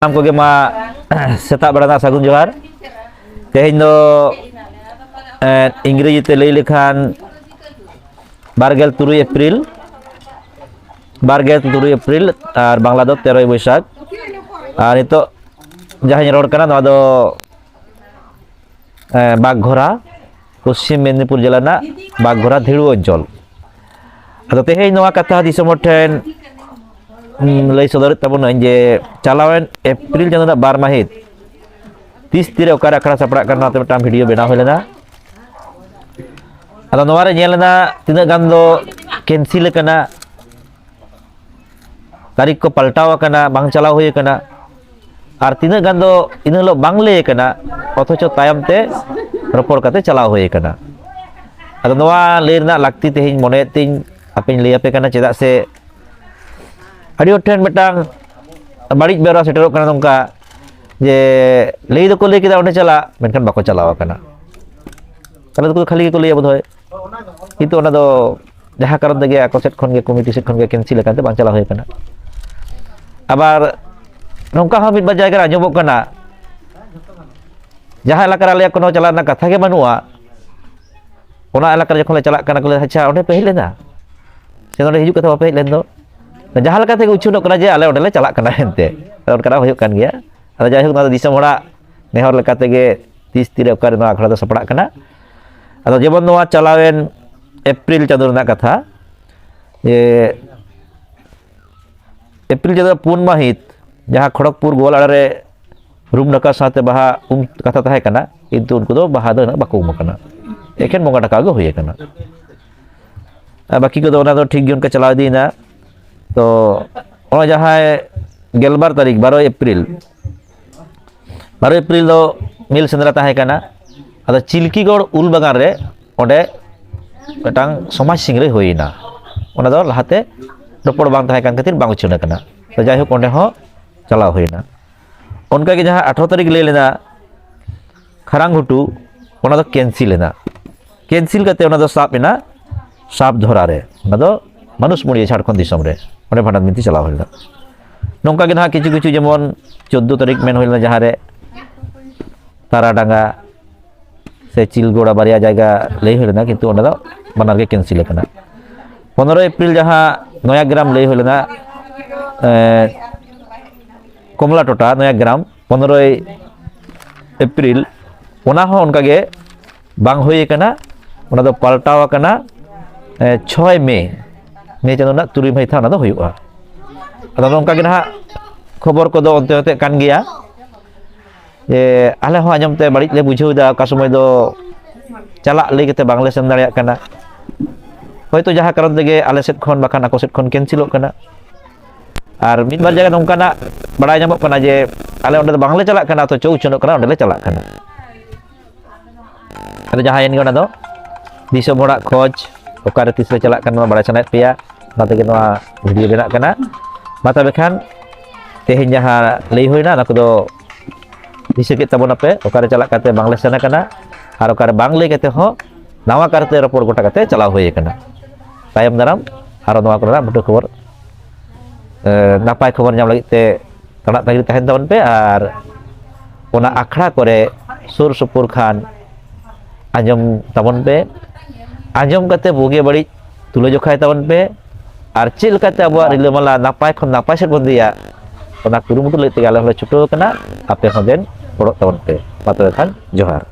Nam ko ma setak bera sagun johar. Tehin do Inggris te lay lekhan bargel 3 April R Bangla do 13 Boishakh আর নিতো যাহাই road kana noa do বাগঘোরা পশ্চিম মেদিনীপুর জেলা না বাগঘোরা ধীরু অঞ্চল ado tehin noa katha disom ten lay sodor tabon je chalawen April chando na 12 mahit 30 tire okara akhara sapra karna te tam video bena hoilena ado noa re nyelena tina gan do cancel kana tarik ko paltaw kana bang chalaw hoye kana আর তিনা গান do ina hilo bang lay kana othocho tayam te ropor kate chalaw hoye kana ado noa lay rena lakti tehin mone tin apin lay ape kana chedak se adi oten metang barik bera seterok kana nongka je lay do ko lay kita onde chala menkan bako chalaw kana kala do khali ko lay bodhoy itu ona do jaha karon tege ako set khon ge committee set khon ge cancel kan te bang chalaw hoye kana abar nongka ha mit ba jayga ajobok kana jaha elakar ale kono chala na katha ge banua ona elakar jokhon le chala kana ko acha onde pe helena se onde hiju katha bape helen do jaha leka te uchunok kana je ale onde le chala kana ente on kana hoyok kan gea ado jai hok na disam hora nehor leka tege 30 tire okar no akhara do saprak kana ado jebon noa chalawen April chando na katha je April chando 4 mahit jaha Kharagpur गोवालड़ा रे room नका साथे बाहा कथा ताहे kana किंतु उनको दो बाहा दो बाको kana एखेन मोगा टाका गो होये kana बाकी को दो ओना दो ठीक गे उनका चला दीना तो ओना जहां गेलबार तारीख 12 एप्रिल दो मिल सेंद्रा ताहे kana अदा चिलकीगढ़ उल बागान रे ओंडे मिटांग समाज सिंगरे होइना ओना दो लाहाते रोपड़ बांग ताहे kan खातिर बांग उछना kana तो जाय होक ओंडे हो चलाव होइना उनका के जहां 18 तारीख ले लेना खरांगहुटू ओना दो कैंसिल लेना कैंसिल करते ओना दो साप एना साप धरा रे ओना दो मानुषमुड़ी झारखंड दिसम रे ओने भांडान मिनती चलाव होइना नोंका के ना किछु किछु जेमन 14 तारीख मेन होइना जहां रे ताराडांगा से चिलगोड़ा बारिया जायगा ले होइना किंतु ओना दो बानार के कैंसिल लेना 15 एप्रिल जहां नया ग्राम ले होइना कमला टोटा नया ग्राम 15 एप्रिल ओना हो उनका गे बांग होय kana ओना दो पाल्टाव kana 6 मे चंदो ना 3 माहिथा ओना दो होयुआ अदा उनका गे ना खबर को दो onte onte kan gea je ale ho आजम ते बाड़ी ले बुझेउ दा का समय दो चला ले केते बांग्ला सेन दाड़िया kana होयतो जहा कारण तेगे आले सेट खन बाखान ako सेट खन कैंसिलो kana আর মিনবার জায়গা নংকানা বাড়াই যামক কানা যে আলে ওন্ডে বাংলা চালাক কানা তো চৌ চনক কানা ওন্ডে লে চালাক কানা আরে যাহাই এন গনা দো দিসম হড়া খোঁজ ওকারে তিসরে চালাক কানা বাড়াই সানাet পেয়া নাতে গে নোয়া ভিডিও বেনাক কানা মাতা বেখান তেহেন যাহা লেই হইনা নাকো দो দিসে কে তাবona pe ওকারে চালাক কাতে বাংলা সানা কানা আর ওকারে বাংলা কেতে হ নাওয়া কারতে রপর গোটা কাতে চালাও হয়ে কানা তাইম দারাম আর নোয়া করা বুটো খবর नापाय खबर नाम लगी ते तड़ा तगिर तहन ताबन पे और ओना आखड़ा करे सुर सुपुर खान आजम ताबन पे आजम कते बोगे बड़ी तुले जोखाय ताबन पे और चिल कते अब रिलमाला नापाय खन नापाय से बन दिया ओना कुरुमुटु लई ते गाले हले छुटो कना आपे हदेन पड़ो ताबन पे पातो खान जोहार।